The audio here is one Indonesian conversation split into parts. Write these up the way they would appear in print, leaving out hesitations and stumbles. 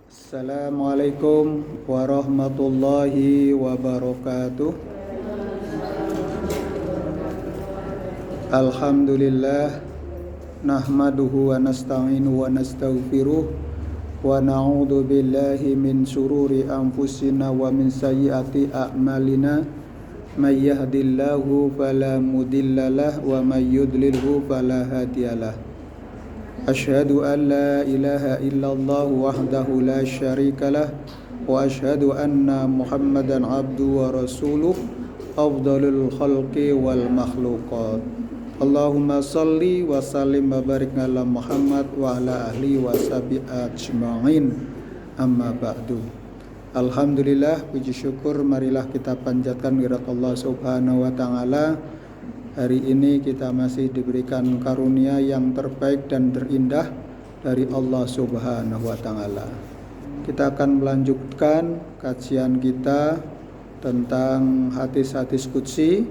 Assalamualaikum warahmatullahi wabarakatuh. Alhamdulillah nahmaduhu wa nasta'inu wa nastaghfiruh wa na'udzu billahi min syururi anfusina wa min sayyiati a'malina may yahdihillahu fala mudhillalah wa may yudlilhu fala hadiyalah. Asyhadu an la ilaha illallah wahdahu la syarikalah wa asyhadu anna Muhammadan abduhu wa rasuluh afdalul khalqi wal makhluqat. Allahumma salli wa sallim wa barik ala Muhammad wa ala ahli wa sahbihi ajma'in. Amma ba'du. Alhamdulillah, puji syukur marilah kita panjatkan kehadirat Allah Subhanahu wa taala. Hari ini kita masih diberikan karunia yang terbaik dan terindah dari Allah Subhanahu wa taala. Kita akan melanjutkan kajian kita tentang hadis-hadis qudsi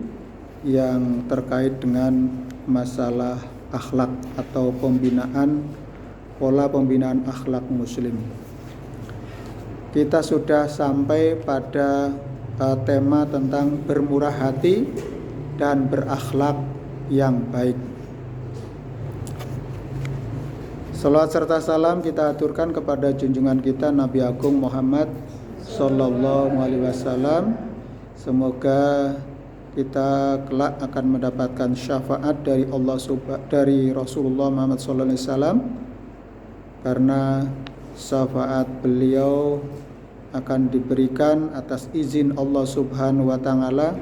yang terkait dengan masalah akhlak atau pola pembinaan akhlak muslim. Kita sudah sampai pada tema tentang bermurah hati dan berakhlak yang baik. Salawat serta salam kita aturkan kepada junjungan kita Nabi Agung Muhammad Sallallahu Alaihi Wasallam. Semoga kita kelak akan mendapatkan syafaat dari dari Rasulullah Muhammad Sallallahu Alaihi Wasallam, karena syafaat beliau akan diberikan atas izin Allah Subhanahu wa taala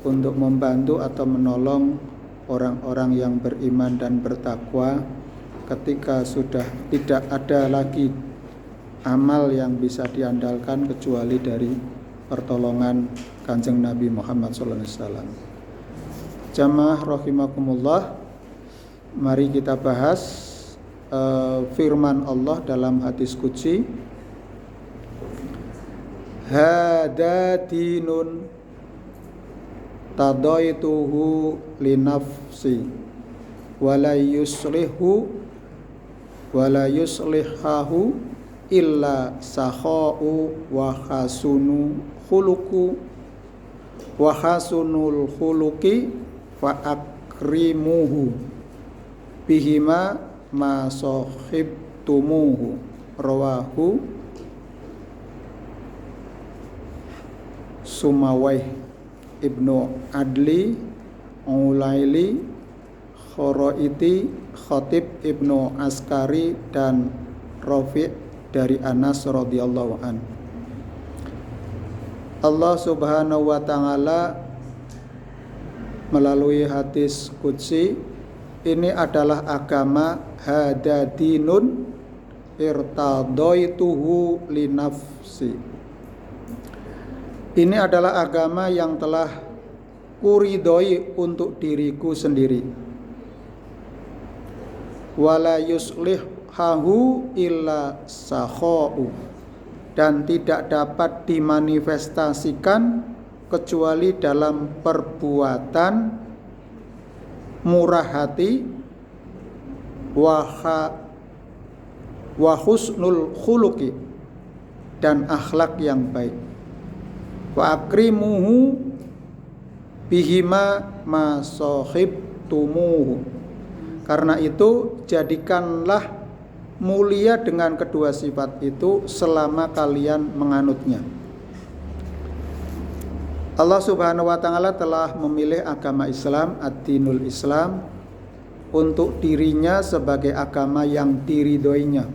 untuk membantu atau menolong orang-orang yang beriman dan bertakwa ketika sudah tidak ada lagi amal yang bisa diandalkan kecuali dari pertolongan Kanjeng Nabi Muhammad SAW. Jamaah rahimakumullah, mari kita bahas firman Allah dalam hadis qudsi, hada dinun tadaituhu linafsi wala yuslihahu illa sakha'u wa hasunul khuluqi fa akrimuhu bihima ma sahibtumuhu. Rawahu Sumawai Ibnu Adli Ulaili Khoroiti Khatib Ibnu Askari dan Rafi' dari Anas radhiyallahu an. Allah Subhanahu wa taala melalui hadis qudsi, ini adalah agama, hada dinun irtadaituhu linafsi. Ini adalah agama yang telah kuridhoi untuk diriku sendiri. Wala yuslihahu illa sakha'u, dan tidak dapat dimanifestasikan kecuali dalam perbuatan murah hati wa husnul khuluqi, dan akhlak yang baik. Wa akrimuhu bihima ma sahibtumuhu. Karena itu jadikanlah mulia dengan kedua sifat itu selama kalian menganutnya. Allah Subhanahu wa taala telah memilih agama Islam, ad-dinul Islam, untuk dirinya sebagai agama yang diridhoinya.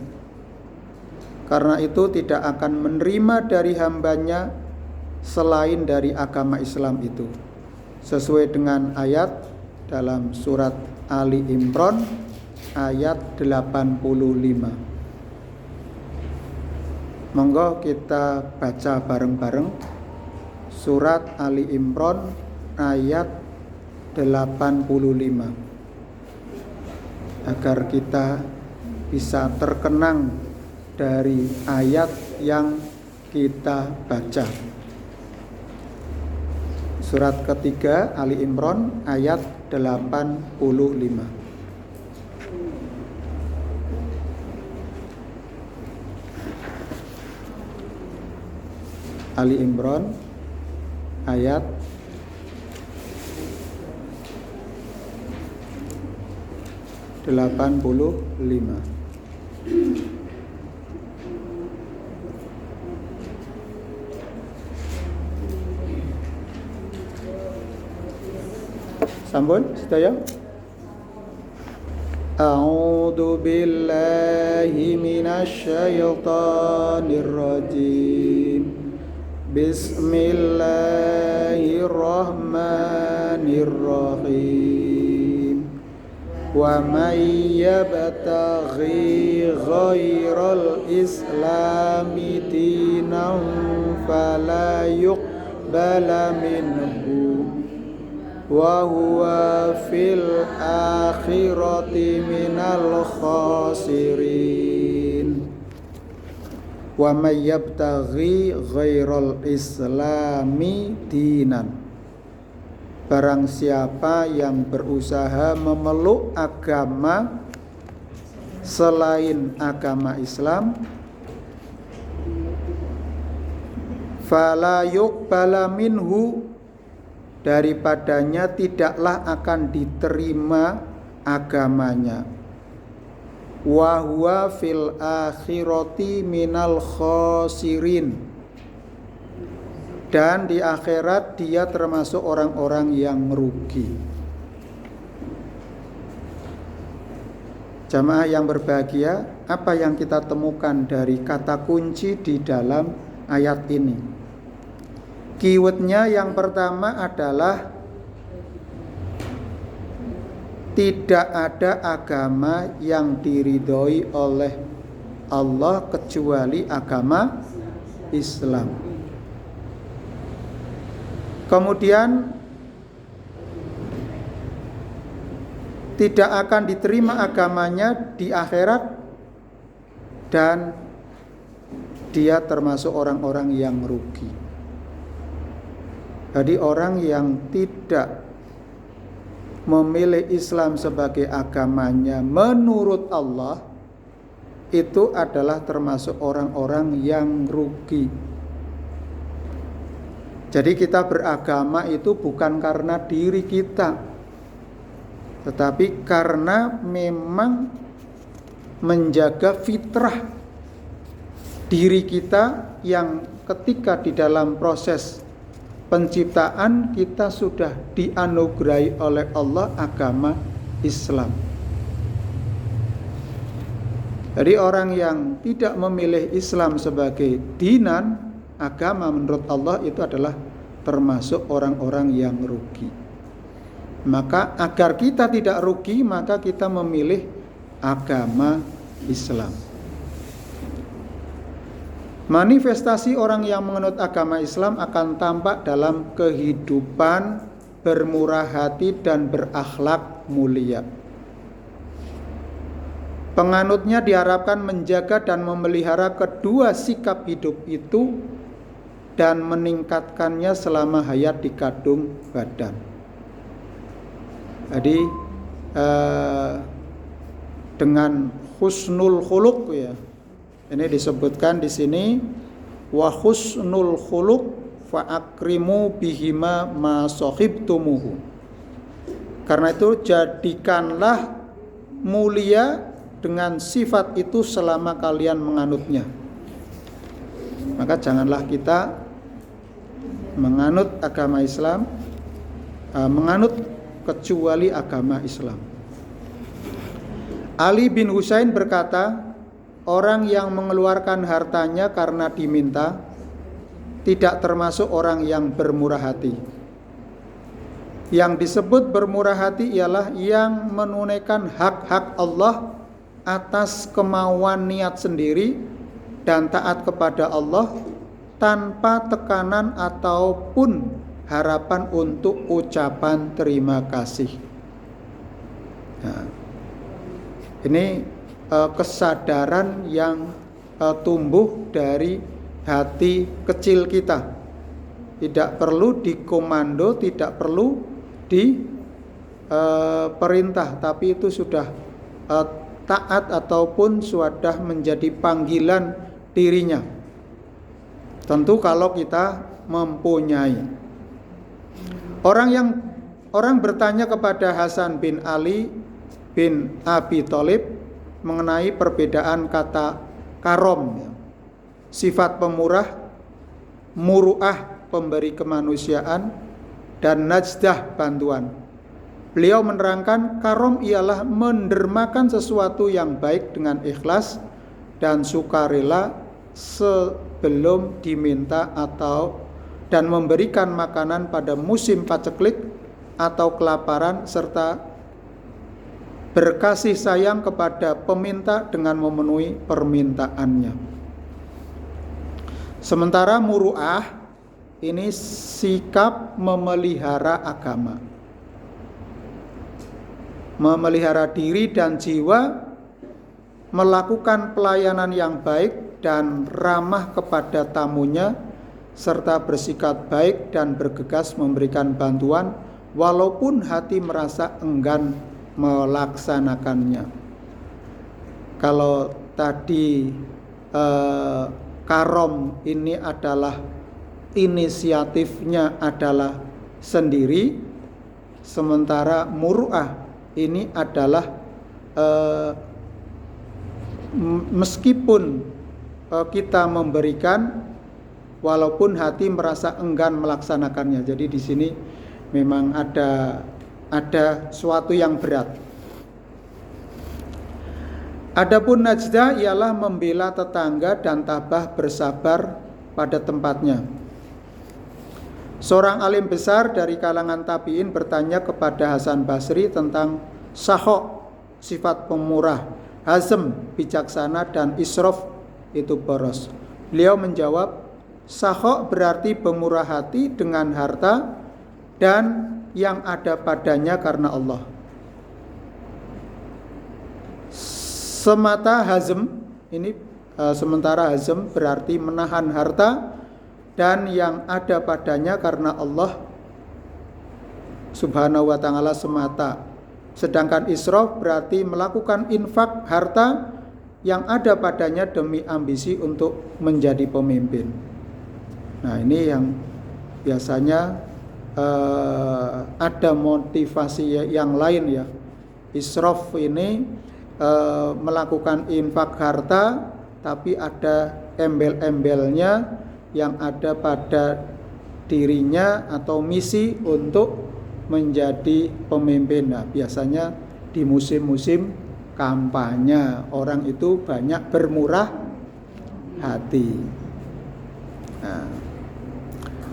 Karena itu tidak akan menerima dari hambanya selain dari agama Islam itu, sesuai dengan ayat dalam surat Ali Imran ayat 85. Monggo kita baca bareng-bareng surat Ali Imran ayat 85 agar kita bisa terkenang dari ayat yang kita baca. Surat ketiga Ali Imran ayat 85. Ali Imran ayat 85. Sampun sedaya. A'udzu billahi minasy syaithanir rajim. Bismillahirrahmanirrahim. Wa may yabtaghi ghairal islami dinan fala yuqbala minhu wa huwa fil akhirati minal khasirin. Wa may yabtaghi ghairal islami dinan, barang siapa yang berusaha memeluk agama selain agama Islam, fala yuqbala minhu, daripadanya tidaklah akan diterima agamanya, wa huwa fil akhirati minal khasirin, dan di akhirat dia termasuk orang-orang yang merugi. Jamaah yang berbahagia, apa yang kita temukan dari kata kunci di dalam ayat ini? Keywordnya yang pertama adalah tidak ada agama yang diridhoi oleh Allah kecuali agama Islam. Kemudian tidak akan diterima agamanya di akhirat, dan dia termasuk orang-orang yang merugi. Jadi orang yang tidak memilih Islam sebagai agamanya menurut Allah, itu adalah termasuk orang-orang yang rugi. Jadi kita beragama itu bukan karena diri kita, tetapi karena memang menjaga fitrah diri kita yang ketika di dalam proses penciptaan kita sudah dianugerahi oleh Allah agama Islam. Jadi orang yang tidak memilih Islam sebagai dinan, agama menurut Allah, itu adalah termasuk orang-orang yang rugi. Maka agar kita tidak rugi, maka kita memilih agama Islam. Manifestasi orang yang menganut agama Islam akan tampak dalam kehidupan bermurah hati dan berakhlak mulia. Penganutnya diharapkan menjaga dan memelihara kedua sikap hidup itu dan meningkatkannya selama hayat di kandung badan. Jadi dengan husnul khuluq, ya. Ini disebutkan di sini, wa husnul khuluq fa akrimu bihima ma sahibtumuhu. Karena itu jadikanlah mulia dengan sifat itu selama kalian menganutnya. Maka janganlah kita menganut agama Islam, menganut kecuali agama Islam. Ali bin Husain berkata, orang yang mengeluarkan hartanya karena diminta tidak termasuk orang yang bermurah hati. Yang disebut bermurah hati ialah yang menunaikan hak-hak Allah atas kemauan niat sendiri dan taat kepada Allah tanpa tekanan ataupun harapan untuk ucapan terima kasih. Nah, ini kesadaran yang tumbuh dari hati kecil kita. Tidak perlu dikomando, tidak perlu diperintah, tapi itu sudah taat ataupun sudah menjadi panggilan dirinya. Tentu kalau kita mempunyai. Orang bertanya kepada Hasan bin Ali bin Abi Thalib mengenai perbedaan kata karom, ya. Sifat pemurah, muru'ah pemberi kemanusiaan, dan najdah bantuan. Beliau menerangkan karom ialah mendermakan sesuatu yang baik dengan ikhlas dan sukarela sebelum diminta dan memberikan makanan pada musim paceklik atau kelaparan, serta berkasih sayang kepada peminta dengan memenuhi permintaannya. Sementara muru'ah ini sikap memelihara agama, memelihara diri dan jiwa, melakukan pelayanan yang baik dan ramah kepada tamunya, serta bersikap baik dan bergegas memberikan bantuan walaupun hati merasa enggan melaksanakannya. Kalau tadi karom ini adalah inisiatifnya adalah sendiri, sementara muru'ah ini adalah meskipun kita memberikan walaupun hati merasa enggan melaksanakannya. Jadi di sini memang ada suatu yang berat. Adapun najdah ialah membela tetangga dan tabah bersabar pada tempatnya. Seorang alim besar dari kalangan tabi'in bertanya kepada Hasan Basri tentang sahok, sifat pemurah, hazm, bijaksana, dan israf, itu boros. Beliau menjawab, sahok berarti pemurah hati dengan harta dan yang ada padanya karena Allah. Sementara hazm berarti menahan harta dan yang ada padanya karena Allah Subhanahu wa ta'ala semata. Sedangkan israf berarti melakukan infak harta yang ada padanya demi ambisi untuk menjadi pemimpin. Nah, ini yang biasanya ada motivasi yang lain, ya. Israf ini melakukan infak harta, tapi ada embel-embelnya yang ada pada dirinya atau misi untuk menjadi pemimpin. Nah, biasanya di musim-musim kampanye orang itu banyak bermurah hati. Nah,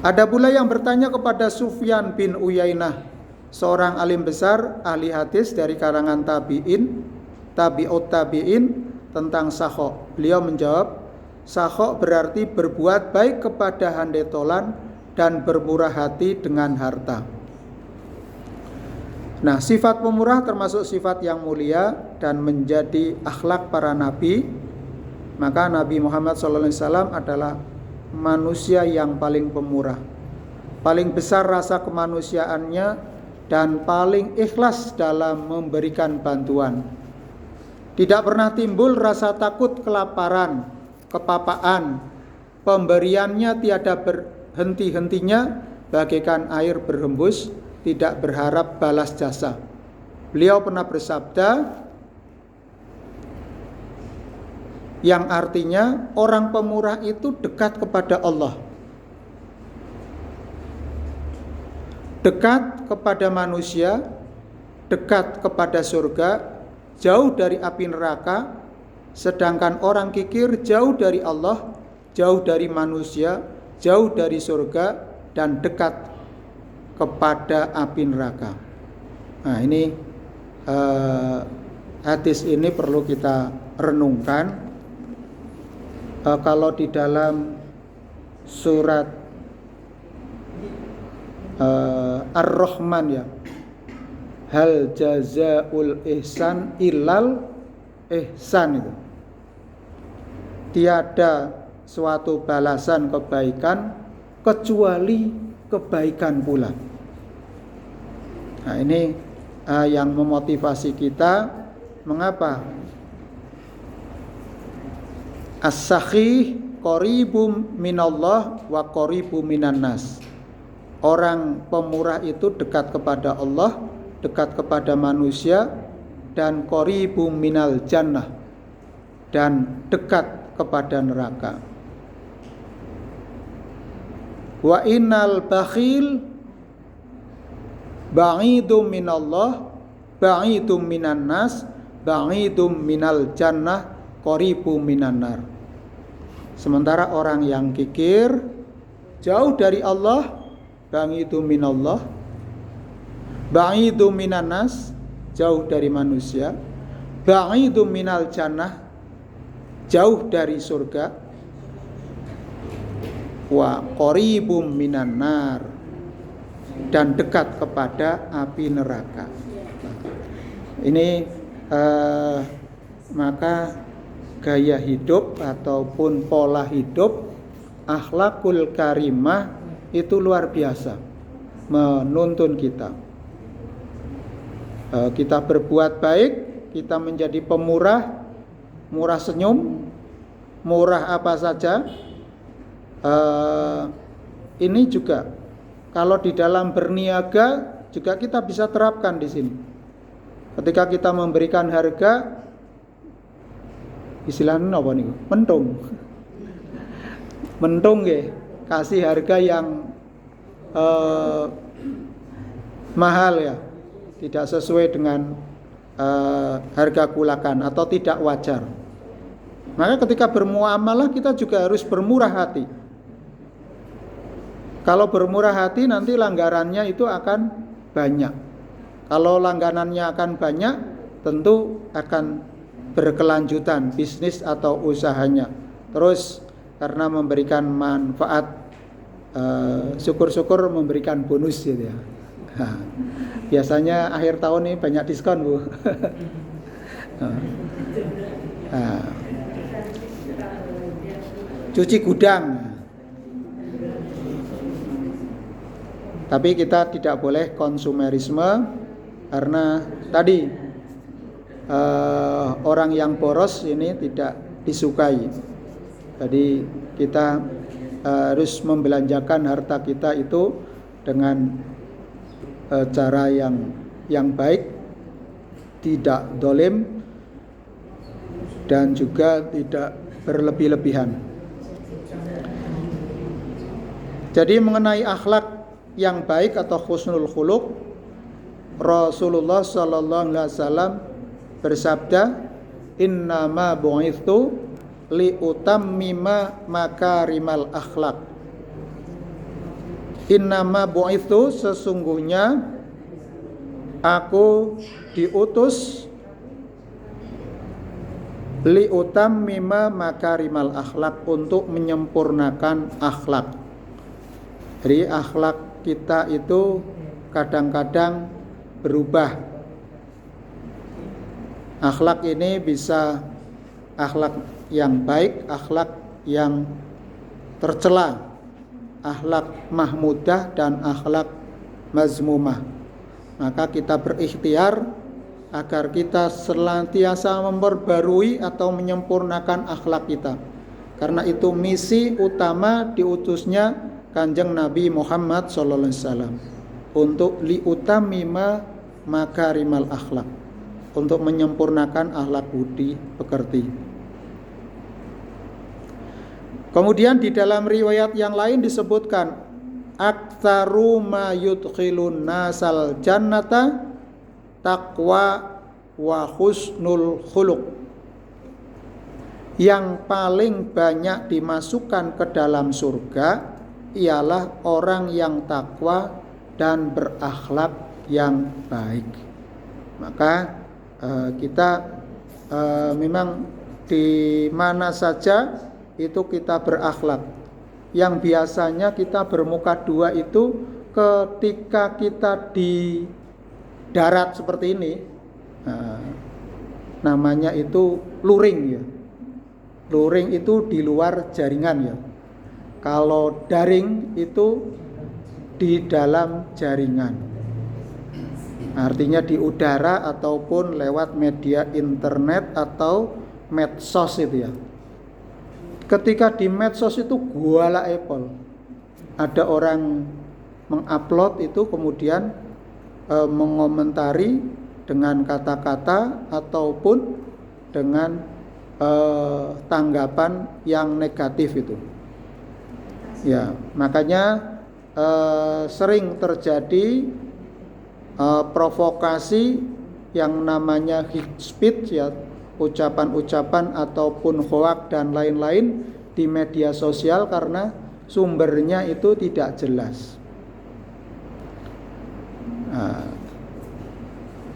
ada pula yang bertanya kepada Sufyan bin Uyainah, seorang alim besar ahli hadis dari kalangan tabi'ut tabi'in, tentang sakhok. Beliau menjawab, sakhok berarti berbuat baik kepada handetolan dan bermurah hati dengan harta. Nah, sifat pemurah termasuk sifat yang mulia dan menjadi akhlak para nabi. Maka Nabi Muhammad SAW adalah manusia yang paling pemurah, paling besar rasa kemanusiaannya, dan paling ikhlas dalam memberikan bantuan. Tidak pernah timbul rasa takut kelaparan, kepapaan. Pemberiannya tiada berhenti-hentinya, bagaikan air berhembus, tidak berharap balas jasa. Beliau pernah bersabda, yang artinya orang pemurah itu dekat kepada Allah, dekat kepada manusia, dekat kepada surga, jauh dari api neraka. Sedangkan orang kikir jauh dari Allah, jauh dari manusia, jauh dari surga, dan dekat kepada api neraka. Nah, ini hadis ini perlu kita renungkan. Kalau di dalam surat Ar-Rahman, ya, hal jazaul ihsan ilal ihsan, itu tiada suatu balasan kebaikan kecuali kebaikan pula. Nah, ini yang memotivasi kita. Mengapa? As-sakhih qaribum minallah wa qaribum minan nas. Orang pemurah itu dekat kepada Allah, dekat kepada manusia, dan qaribum minal jannah, dan dekat kepada neraka. Wa innal bakhil ba'idum minallah, ba'idum minan nas, ba'idum minal jannah, qaribum minan nar. Sementara orang yang kikir jauh dari Allah, ba'idum minallah, ba'idum minan nas, jauh dari manusia, ba'idum minal jannah, jauh dari surga, wa qaribum minan nar, dan dekat kepada api neraka. Ini maka gaya hidup ataupun pola hidup akhlakul karimah itu luar biasa menuntun kita. Kita berbuat baik, kita menjadi pemurah, murah senyum, murah apa saja. Ini juga kalau di dalam berniaga juga kita bisa terapkan di sini. Ketika kita memberikan harga, istilahnya apa nih? Mentung ya, kasih harga yang mahal ya, tidak sesuai dengan harga kulakan atau tidak wajar. Maka ketika bermuamalah kita juga harus bermurah hati. Kalau bermurah hati nanti langgarannya itu akan banyak. Kalau langganannya akan banyak, tentu akan berkelanjutan bisnis atau usahanya. Terus karena memberikan manfaat, syukur-syukur memberikan bonus gitu ya. Nah, biasanya akhir tahun ini banyak diskon Bu. Nah, cuci gudang. Tapi kita tidak boleh konsumerisme, karena tadi orang yang boros ini tidak disukai. Jadi kita harus membelanjakan harta kita itu dengan cara yang baik, tidak dolim, dan juga tidak berlebih-lebihan. Jadi mengenai akhlak yang baik atau husnul khuluq, Rasulullah sallallahu alaihi wasallam bersabda, "Innama bu'itsu li utammima makarimal akhlak." Innama bu'itsu, sesungguhnya aku diutus li utammima makarimal akhlak, untuk menyempurnakan akhlak. Jadi akhlak kita itu kadang-kadang berubah. Akhlak ini bisa akhlak yang baik, akhlak yang tercela, akhlak mahmudah, dan akhlak mazmumah. Maka kita berikhtiar agar kita senantiasa memperbarui atau menyempurnakan akhlak kita. Karena itu misi utama diutusnya Kanjeng Nabi Muhammad SAW, untuk liutamima makarimal akhlak, untuk menyempurnakan akhlak budi pekerti. Kemudian di dalam riwayat yang lain disebutkan, aktsaru ma yudkhilun nasal jannata taqwa wa husnul khuluq. Yang paling banyak dimasukkan ke dalam surga ialah orang yang takwa dan berakhlak yang baik. Maka kita memang di mana saja itu kita berakhlak. Yang biasanya kita bermuka dua itu ketika kita di darat seperti ini, namanya itu luring ya. Luring itu di luar jaringan ya. Kalau daring itu di dalam jaringan, artinya di udara ataupun lewat media internet atau medsos itu ya. Ketika di medsos itu guala Apple, ada orang mengupload itu kemudian mengomentari dengan kata-kata ataupun dengan tanggapan yang negatif itu. Ya, makanya sering terjadi provokasi yang namanya hate speech ya, ucapan-ucapan ataupun hoak dan lain-lain di media sosial karena sumbernya itu tidak jelas.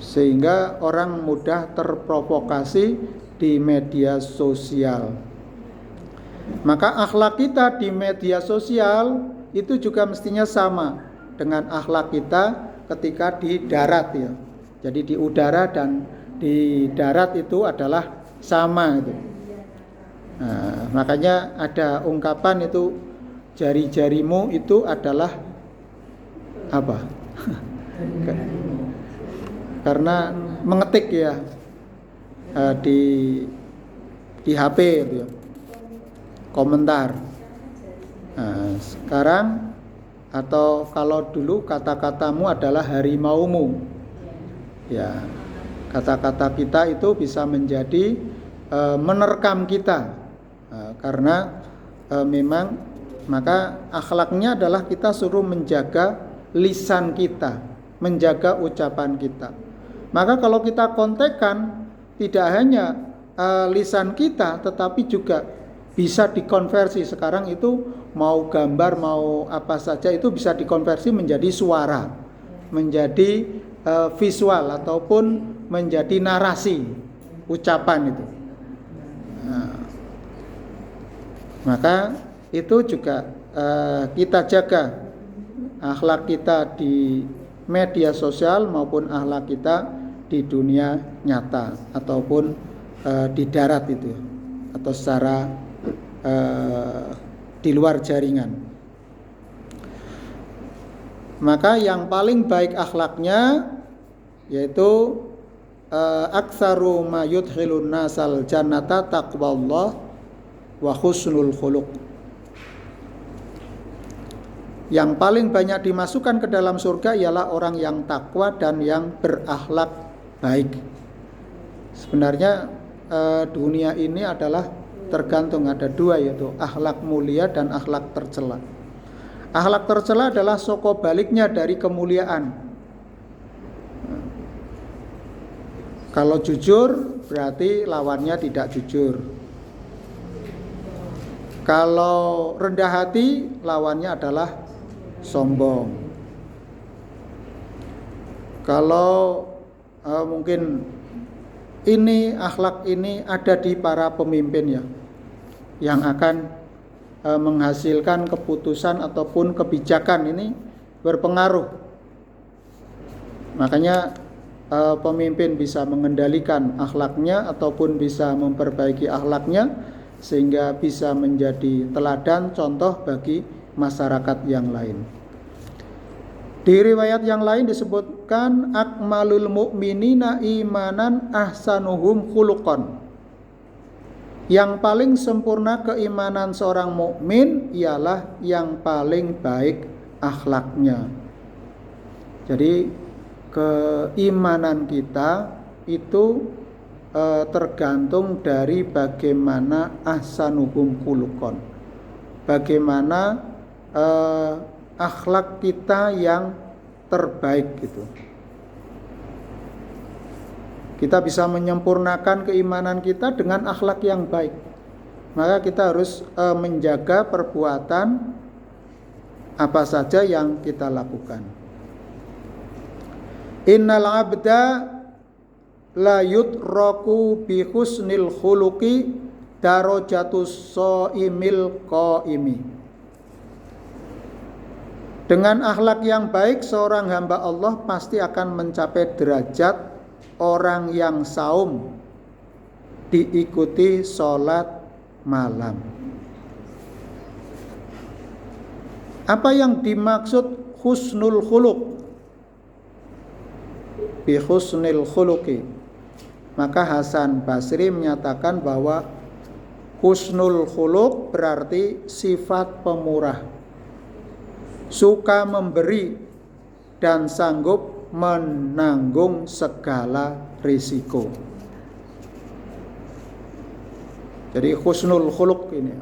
Sehingga orang mudah terprovokasi di media sosial. Maka akhlak kita di media sosial itu juga mestinya sama dengan akhlak kita ketika di darat ya. Jadi di udara dan di darat itu adalah sama itu. Makanya ada ungkapan itu, jari-jarimu itu adalah apa? Karena mengetik ya di HP itu ya, komentar. Sekarang atau kalau dulu kata-katamu adalah harimaumu. Ya, kata-kata kita itu bisa menjadi menerkam kita, karena memang maka akhlaknya adalah kita suruh menjaga lisan kita, menjaga ucapan kita. Maka kalau kita kontekan tidak hanya lisan kita, tetapi juga bisa dikonversi. Sekarang itu mau gambar, mau apa saja itu bisa dikonversi menjadi suara, menjadi visual ataupun menjadi narasi ucapan itu. Maka itu juga kita jaga akhlak kita di media sosial maupun akhlak kita di dunia nyata ataupun di darat itu atau secara di luar jaringan. Maka yang paling baik akhlaknya yaitu aktsaru ma yudkhilun nasal jannata taqwallah wa husnul khuluq. Yang paling banyak dimasukkan ke dalam surga ialah orang yang takwa dan yang berakhlak baik. Sebenarnya dunia ini adalah tergantung, ada dua, yaitu akhlak mulia dan akhlak tercela. Akhlak tercela adalah soko baliknya dari kemuliaan. Kalau jujur berarti lawannya tidak jujur. Kalau rendah hati lawannya adalah sombong. Kalau mungkin ini akhlak ini ada di para pemimpin ya, yang akan menghasilkan keputusan ataupun kebijakan ini berpengaruh. Makanya pemimpin bisa mengendalikan akhlaknya ataupun bisa memperbaiki akhlaknya sehingga bisa menjadi teladan contoh bagi masyarakat yang lain. Di riwayat yang lain disebutkan akmalul mu'minina imanan ahsanuhum khuluqan. Yang paling sempurna keimanan seorang mukmin ialah yang paling baik akhlaknya. Jadi keimanan kita itu tergantung dari bagaimana ahsanuhum khuluqan. Bagaimana akhlak kita yang terbaik gitu. Kita bisa menyempurnakan keimanan kita dengan akhlak yang baik. Maka kita harus menjaga perbuatan apa saja yang kita lakukan. Innal abda la yutraku bi husnil khuluqi darajatus shaimil qaimi. Dengan akhlak yang baik seorang hamba Allah pasti akan mencapai derajat orang yang saum diikuti sholat malam. Apa yang dimaksud husnul khuluq? Bi husnil khuluqi. Maka Hasan Basri menyatakan bahwa Husnul khuluq berarti sifat pemurah, suka memberi dan sanggup menanggung segala risiko. Jadi husnul khuluq ini,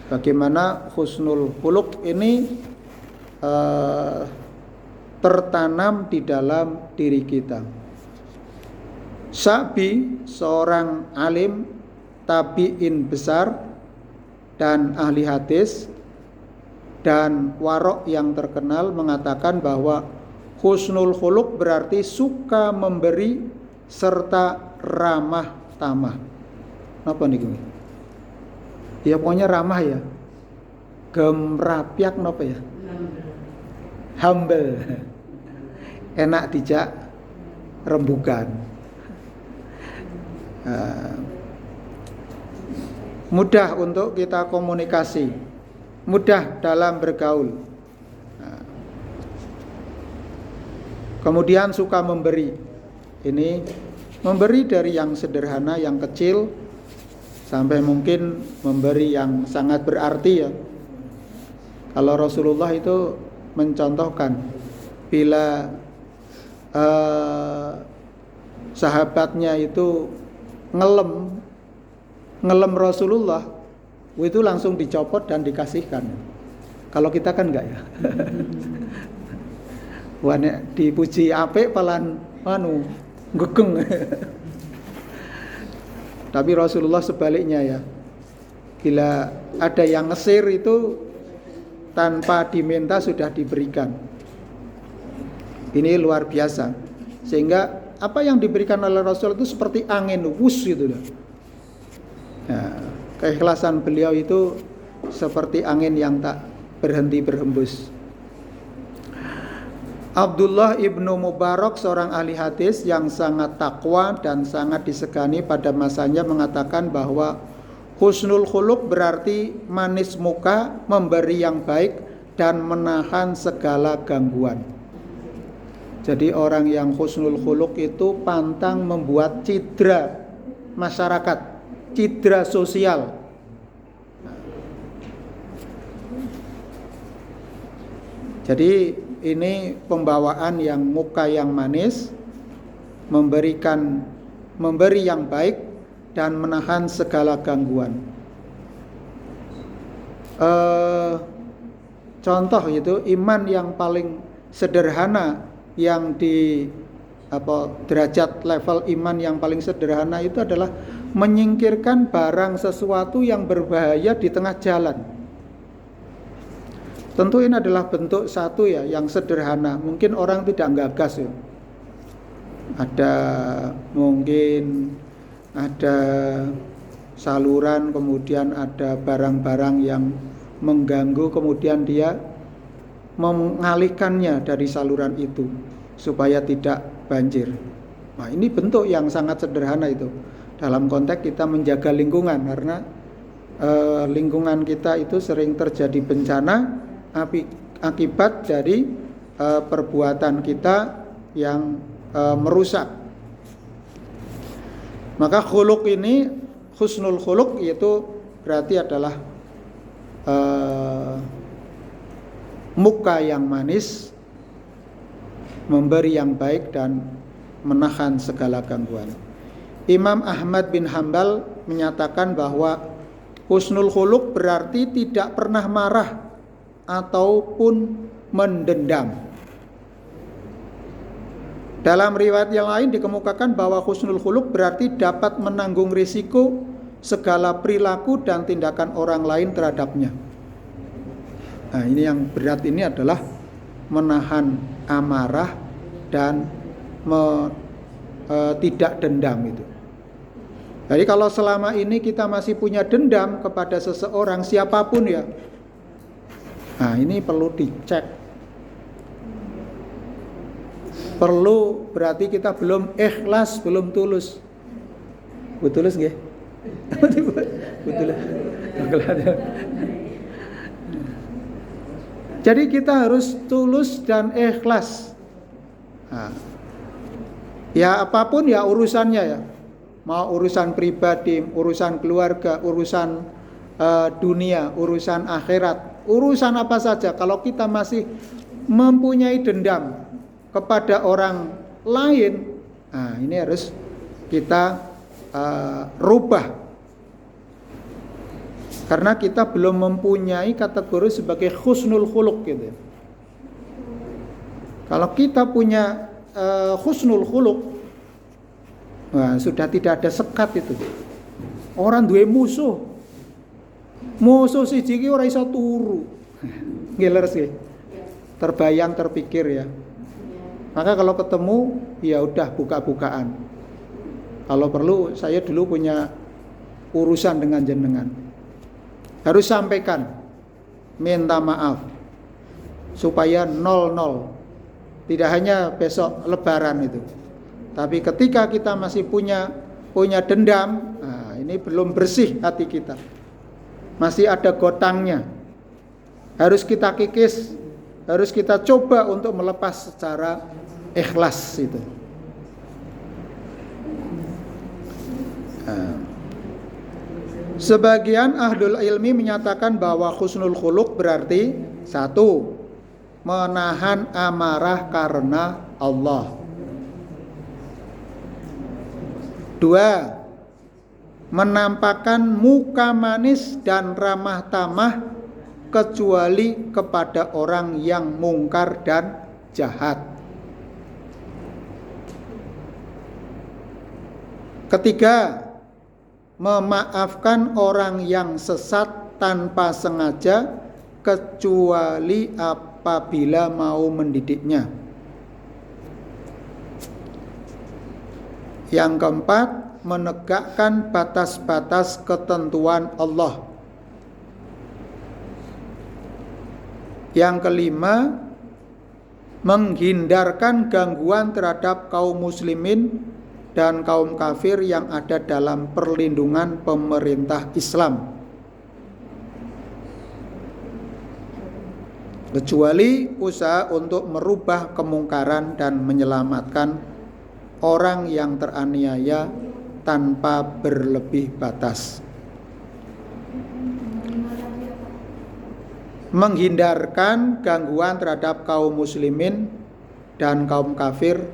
bagaimana husnul khuluq ini tertanam di dalam diri kita. Sa'bi, seorang alim tabi'in besar dan ahli hadis dan warok yang terkenal, mengatakan bahwa husnul khuluq berarti suka memberi serta ramah tamah. Apa nih gini? Ya pokoknya ramah ya. Gemrapiak napa ya? Humble. Enak dijak rembugan. Mudah untuk kita komunikasi, mudah dalam bergaul. Kemudian suka memberi. Ini memberi dari yang sederhana, yang kecil, sampai mungkin memberi yang sangat berarti ya. Kalau Rasulullah itu mencontohkan bila sahabatnya itu ngelem Rasulullah, itu langsung dicopot dan dikasihkan. Kalau kita kan enggak ya. Wane dipuji apik palan gegeng. Tapi Rasulullah sebaliknya ya. Bila ada yang ngesir itu tanpa diminta sudah diberikan. Ini luar biasa. Sehingga apa yang diberikan oleh Rasul itu seperti angin wus gitu loh. Nah, keikhlasan beliau itu seperti angin yang tak berhenti berhembus. Abdullah ibnu Mubarak, seorang ahli hadis yang sangat takwa dan sangat disegani pada masanya, mengatakan bahwa husnul khuluq berarti manis muka, memberi yang baik dan menahan segala gangguan. Jadi orang yang husnul khuluq itu pantang membuat cidra masyarakat, cidra sosial. Jadi ini pembawaan yang muka yang manis, memberi yang baik dan menahan segala gangguan. Contoh itu iman yang paling sederhana, yang di derajat level iman yang paling sederhana itu adalah menyingkirkan barang sesuatu yang berbahaya di tengah jalan. Tentu ini adalah bentuk satu ya yang sederhana. Mungkin orang tidak gagas ya. Mungkin ada saluran, kemudian ada barang-barang yang mengganggu, kemudian dia mengalihkannya dari saluran itu supaya tidak banjir. Nah, ini bentuk yang sangat sederhana itu. Dalam konteks kita menjaga lingkungan, karena lingkungan kita itu sering terjadi bencana akibat dari perbuatan kita yang merusak. Maka khuluq ini, husnul khuluq, yaitu berarti adalah muka yang manis, memberi yang baik dan menahan segala gangguan. Imam Ahmad bin Hambal menyatakan bahwa husnul khuluq berarti tidak pernah marah ataupun mendendam. Dalam riwayat yang lain dikemukakan bahwa husnul khuluq berarti dapat menanggung risiko segala perilaku dan tindakan orang lain terhadapnya. Nah, ini yang berat ini adalah menahan amarah dan tidak dendam itu. Jadi kalau selama ini kita masih punya dendam kepada seseorang, siapapun ya, nah ini perlu dicek. Perlu, berarti kita belum ikhlas, belum tulus. Betulus nggih? Betul. Jadi kita harus tulus dan ikhlas. Nah, ya apapun ya urusannya ya. mau urusan pribadi, urusan keluarga, urusan dunia, urusan akhirat, urusan apa saja, kalau kita masih mempunyai dendam kepada orang lain, nah ini harus kita rubah. Karena kita belum mempunyai kategori sebagai husnul khuluq gitu. Kalau kita punya husnul khuluq, nah, sudah tidak ada sekat itu. Orang duwe musuh siji iki ora iso turu. Ngiler sih. Terbayang, terpikir ya. Maka kalau ketemu ya udah buka-bukaan. Kalau perlu saya dulu punya urusan dengan jenengan. Harus sampaikan, minta maaf supaya 0-0. Tidak hanya besok lebaran itu, tapi ketika kita masih punya dendam, nah ini belum bersih hati kita, masih ada gotangnya, harus kita kikis, harus kita coba untuk melepas secara ikhlas itu. Sebagian ahlul ilmi menyatakan bahwa husnul khuluq berarti 1. Menahan amarah karena Allah. 2. Menampakkan muka manis dan ramah tamah kecuali kepada orang yang mungkar dan jahat. 3. Memaafkan orang yang sesat tanpa sengaja kecuali apabila mau mendidiknya. Yang keempat, menegakkan batas-batas ketentuan Allah. Yang kelima, menghindarkan gangguan terhadap kaum muslimin dan kaum kafir yang ada dalam perlindungan pemerintah Islam, kecuali usaha untuk merubah kemungkaran dan menyelamatkan orang yang teraniaya tanpa berlebih batas. Menghindarkan gangguan terhadap kaum muslimin dan kaum kafir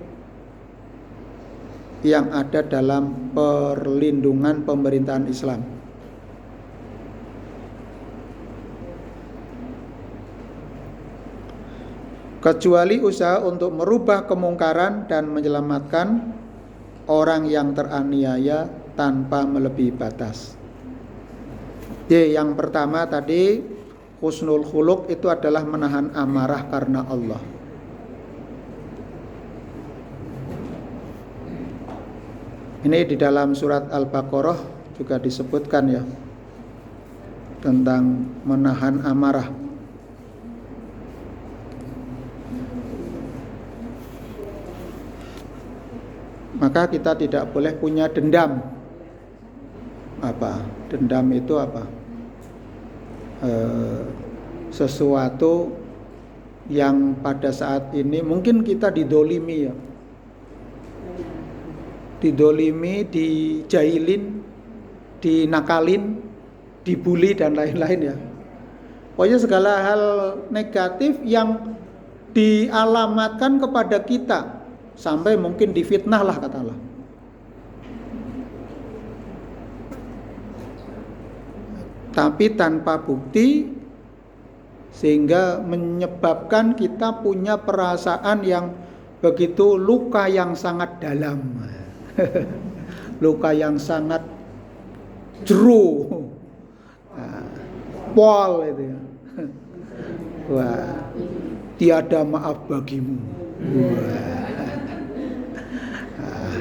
yang ada dalam perlindungan pemerintahan Islam. Kecuali usaha untuk merubah kemungkaran dan menyelamatkan orang yang teraniaya tanpa melebihi batas. Yang pertama tadi, husnul khuluq itu adalah menahan amarah karena Allah. Ini di dalam surat Al-Baqarah juga disebutkan ya, tentang menahan amarah. Maka kita tidak boleh punya dendam. Apa? Dendam itu apa? Sesuatu yang pada saat ini mungkin kita didolimi ya, didolimi, dijailin, dinakalin, dibully dan lain-lain ya. Pokoknya segala hal negatif yang dialamatkan kepada kita, sampai mungkin difitnah lah kata Allah. Tapi tanpa bukti, sehingga menyebabkan kita punya perasaan yang begitu luka yang sangat dalam. Luka yang sangat jeru, pol itu ya. Wah, tiada maaf bagimu.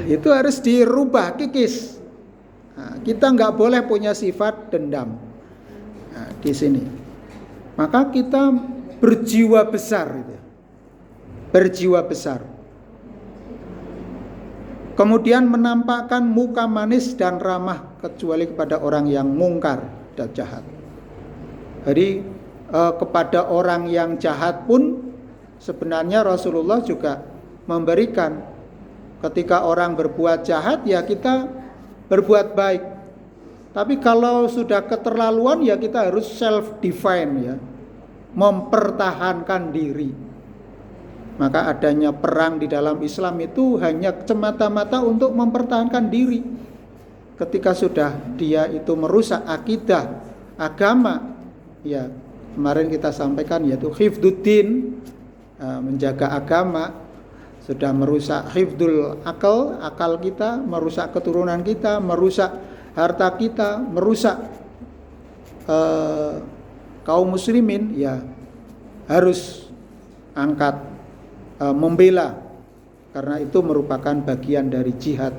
Itu harus dirubah, kikis. Kita nggak boleh punya sifat dendam. Di sini, maka kita berjiwa besar, itu. Berjiwa besar. Kemudian menampakkan muka manis dan ramah kecuali kepada orang yang mungkar dan jahat. Jadi kepada orang yang jahat pun sebenarnya Rasulullah juga memberikan, ketika orang berbuat jahat ya kita berbuat baik. Tapi kalau sudah keterlaluan ya kita harus self define ya, mempertahankan diri. Maka adanya perang di dalam Islam itu hanya semata-mata untuk mempertahankan diri. Ketika sudah dia itu merusak akidah, agama, ya kemarin kita sampaikan yaitu hifdzuddin, menjaga agama, sudah merusak hifdzul akal kita, merusak keturunan kita, merusak harta kita, merusak kaum muslimin, ya harus angkat membela, karena itu merupakan bagian dari jihad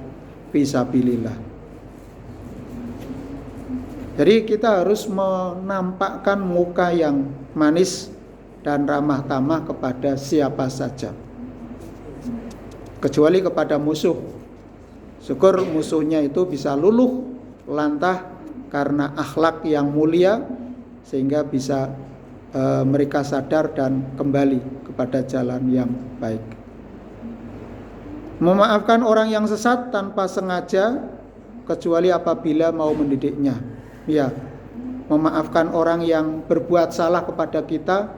fisabilillah. Jadi kita harus menampakkan muka yang manis dan ramah tamah kepada siapa saja, kecuali kepada musuh. Syukur musuhnya itu bisa luluh lantah karena akhlak yang mulia, sehingga bisa mereka sadar dan kembali kepada jalan yang baik. Memaafkan orang yang sesat tanpa sengaja, kecuali apabila mau mendidiknya. Ya, memaafkan orang yang berbuat salah kepada kita,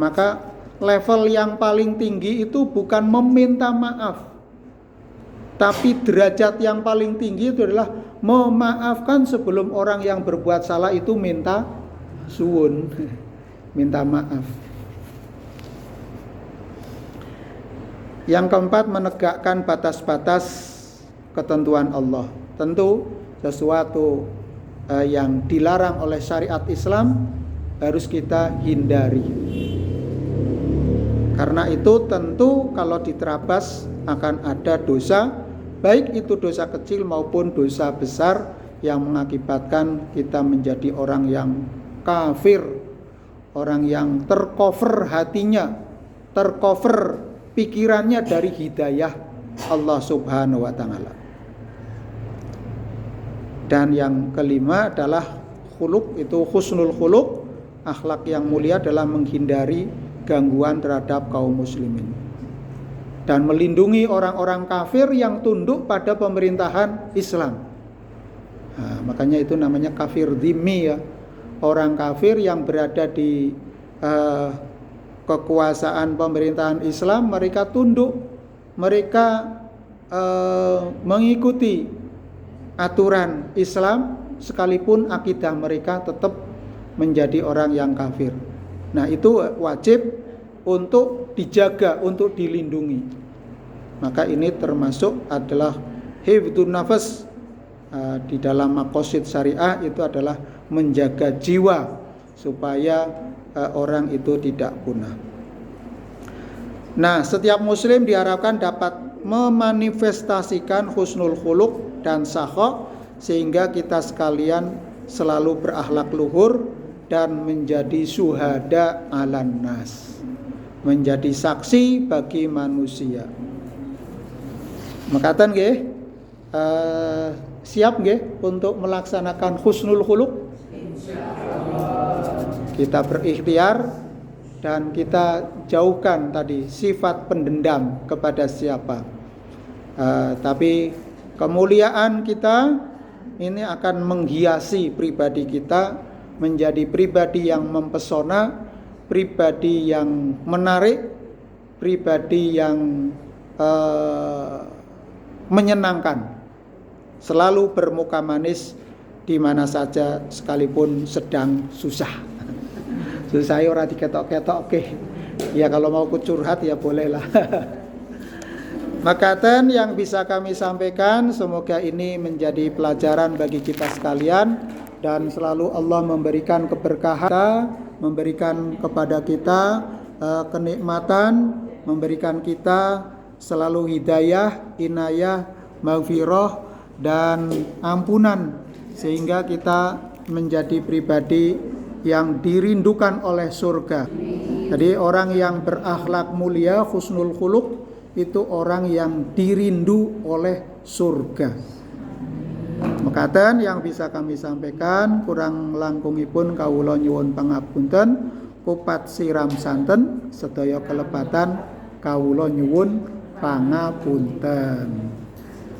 maka level yang paling tinggi itu bukan meminta maaf, tapi derajat yang paling tinggi itu adalah memaafkan sebelum orang yang berbuat salah itu minta suwun, minta maaf. Yang keempat, menegakkan batas-batas ketentuan Allah. Tentu sesuatu yang dilarang oleh syariat Islam harus kita hindari. Karena itu tentu kalau diterabas akan ada dosa, baik itu dosa kecil maupun dosa besar yang mengakibatkan kita menjadi orang yang kafir, orang yang tercover hatinya, tercover pikirannya dari hidayah Allah Subhanahu wa taala. Dan yang kelima adalah khuluq, itu husnul khuluq, akhlak yang mulia adalah menghindari gangguan terhadap kaum muslimin dan melindungi orang-orang kafir yang tunduk pada pemerintahan Islam. Nah, makanya itu namanya kafir dhimmi ya. Orang kafir yang berada di kekuasaan pemerintahan Islam, mereka tunduk, mereka mengikuti aturan Islam sekalipun akidah mereka tetap menjadi orang yang kafir. Nah, itu wajib untuk dijaga, untuk dilindungi. Maka ini termasuk adalah hifdzun nafas. Di dalam maqasid syariah itu adalah menjaga jiwa supaya orang itu tidak punah. Nah, setiap muslim diharapkan dapat memanifestasikan husnul khuluq dan sakha, sehingga kita sekalian selalu berakhlak luhur dan menjadi syuhada 'alan nas, menjadi saksi bagi manusia. Makaten nggih, siap nggih untuk melaksanakan husnul khuluq? Kita berikhtiar dan kita jauhkan tadi sifat pendendam kepada siapa. Tapi kemuliaan kita ini akan menghiasi pribadi kita menjadi pribadi yang mempesona, pribadi yang menarik, pribadi yang menyenangkan, selalu bermuka manis di mana saja sekalipun sedang susah. Susah ya ora diketok-ketok, oke. Ya kalau mau curhat ya bolehlah. Makaten yang bisa kami sampaikan, semoga ini menjadi pelajaran bagi kita sekalian dan selalu Allah memberikan keberkahan, memberikan kepada kita kenikmatan, memberikan kita selalu hidayah, inayah, maghfirah dan ampunan, sehingga kita menjadi pribadi yang dirindukan oleh surga. Jadi orang yang berakhlak mulia, husnul khuluq, itu orang yang dirindu oleh surga. Mekaten yang bisa kami sampaikan, kurang langkungipun kawula nyuwun pangapunten, kupat siram santen, sedaya kelepatan kawula nyuwun pangapunten.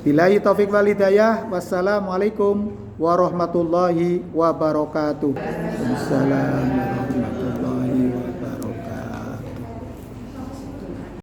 Billahi taufik wal hidayah. Wassalamualaikum warahmatullahi wabarakatuh. Assalamualaikum warahmatullahi